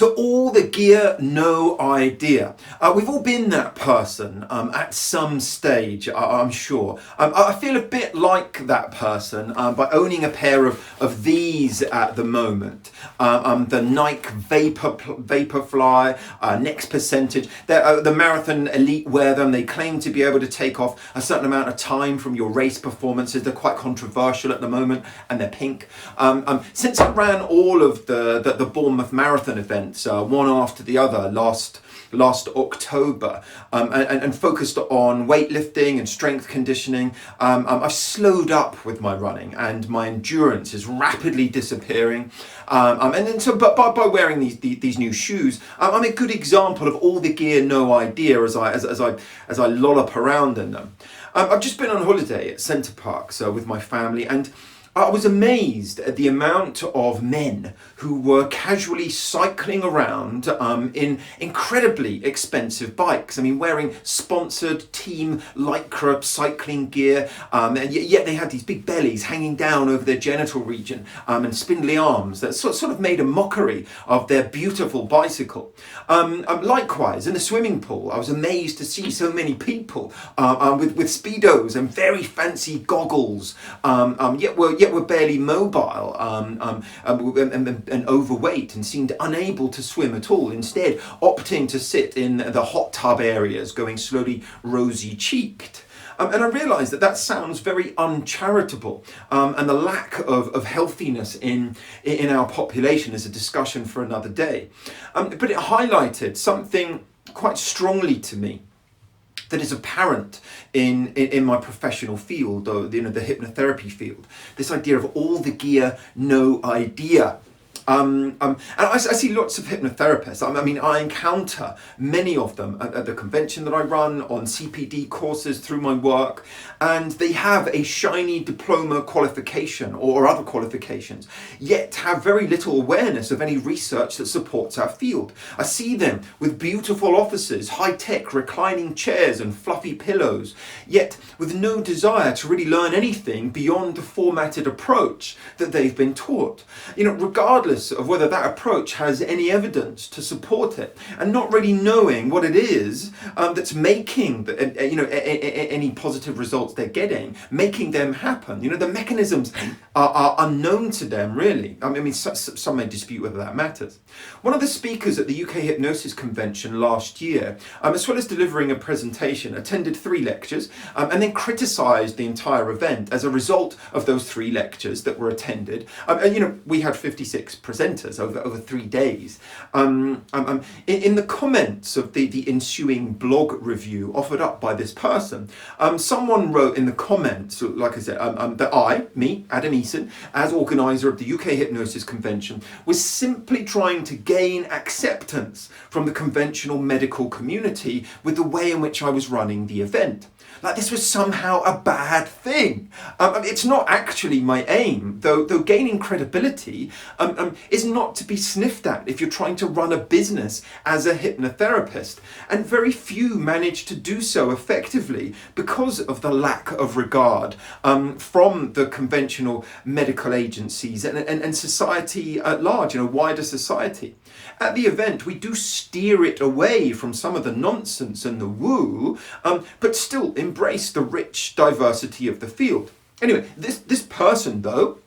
So all the gear, no idea. We've all been that person at some stage, I'm sure. I feel a bit like that person by owning a pair of these at the moment. The Nike Vaporfly, Next Percentage. The Marathon Elite wear them. They claim to be able to take off a certain amount of time from your race performances. They're quite controversial at the moment, and they're pink. Since I ran all of the Bournemouth Marathon events, one after the other last October, and focused on weightlifting and strength conditioning, I've slowed up with my running, and my endurance is rapidly disappearing. And then but by wearing these new shoes, I'm a good example of all the gear, no idea as I lollop around in them. I've just been on holiday at Centre Park, so with my family, and I was amazed at the amount of men who were casually cycling around in incredibly expensive bikes. I mean, wearing sponsored team Lycra cycling gear, and yet they had these big bellies hanging down over their genital region, and spindly arms that sort of made a mockery of their beautiful bicycle. Likewise, in the swimming pool, I was amazed to see so many people with speedoes and very fancy goggles, yet were barely mobile, and overweight, and seemed unable to swim at all, instead opting to sit in the hot tub areas, going slowly rosy-cheeked. And I realised that sounds very uncharitable, and the lack of healthiness in our population is a discussion for another day. But it highlighted something quite strongly to me that is apparent in my professional field, or the hypnotherapy field. This idea of all the gear, no idea. And I see lots of hypnotherapists. I mean, I encounter many of them at the convention that I run, on CPD courses through my work, and they have a shiny diploma qualification or other qualifications, yet have very little awareness of any research that supports our field. I see them with beautiful offices, high-tech reclining chairs and fluffy pillows, yet with no desire to really learn anything beyond the formatted approach that they've been taught. Regardless of whether that approach has any evidence to support it, and not really knowing what it is that's making any positive results they're getting, making them happen. The mechanisms are unknown to them, really. I mean, some may dispute whether that matters. One of the speakers at the UK Hypnosis Convention last year, as well as delivering a presentation, attended 3 lectures, and then criticised the entire event as a result of those 3 lectures that were attended. We had 56 presenters over 3 days. In the comments of the ensuing blog review offered up by this person, someone wrote in the comments, like I said, that Adam Eason, as organiser of the UK Hypnosis Convention, was simply trying to gain acceptance from the conventional medical community with the way in which I was running the event. Like this was somehow a bad thing. It's not actually my aim, though gaining credibility is not to be sniffed at if you're trying to run a business as a hypnotherapist. And very few manage to do so effectively because of the lack of regard from the conventional medical agencies and society at large, wider society. At the event, we do steer it away from some of the nonsense and the woo, but still embrace the rich diversity of the field. Anyway, this person, though,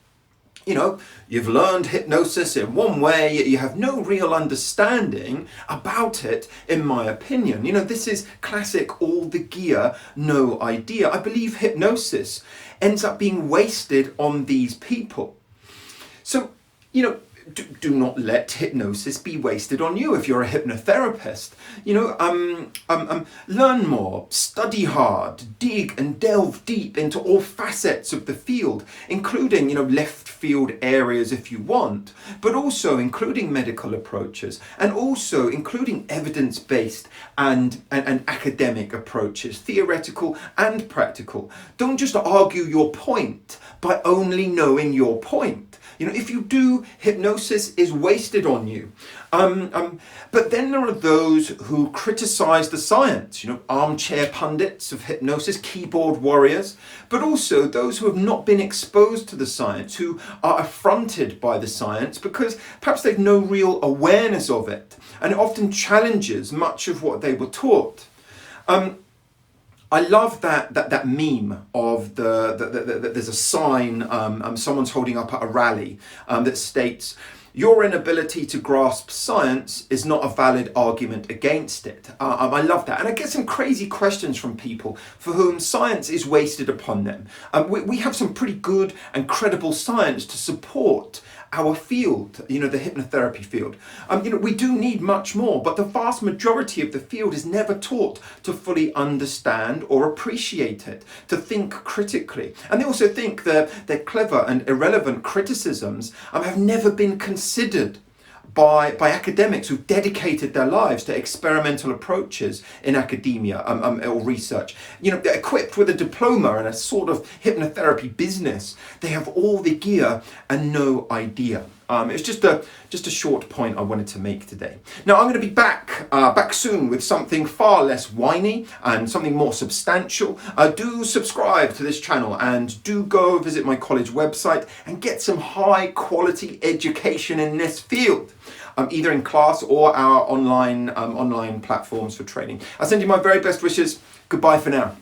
you've learned hypnosis in one way, yet you have no real understanding about it, in my opinion. This is classic all the gear, no idea. I believe hypnosis ends up being wasted on these people. So, do not let hypnosis be wasted on you if you're a hypnotherapist. Learn more, study hard, dig and delve deep into all facets of the field, including, left field areas if you want, but also including medical approaches, and also including evidence-based and academic approaches, theoretical and practical. Don't just argue your point by only knowing your point. If you do hypnosis hypnosis is wasted on you. But then there are those who criticize the science, armchair pundits of hypnosis, keyboard warriors, but also those who have not been exposed to the science, who are affronted by the science because perhaps they've no real awareness of it, and it often challenges much of what they were taught. I love that meme of there's a sign someone's holding up at a rally that states, "Your inability to grasp science is not a valid argument against it." I love that. And I get some crazy questions from people for whom science is wasted upon them. We have some pretty good and credible science to support our field, the hypnotherapy field. We do need much more, but the vast majority of the field is never taught to fully understand or appreciate it, to think critically. And they also think that their clever and irrelevant criticisms have never been considered by academics who've dedicated their lives to experimental approaches in academia or research. They're equipped with a diploma and a sort of hypnotherapy business. They have all the gear and no idea. It's just a short point I wanted to make today. Now I'm going to be back soon with something far less whiny and something more substantial. Do subscribe to this channel and do go visit my college website and get some high quality education in this field, either in class or our online platforms for training. I send you my very best wishes. Goodbye for now.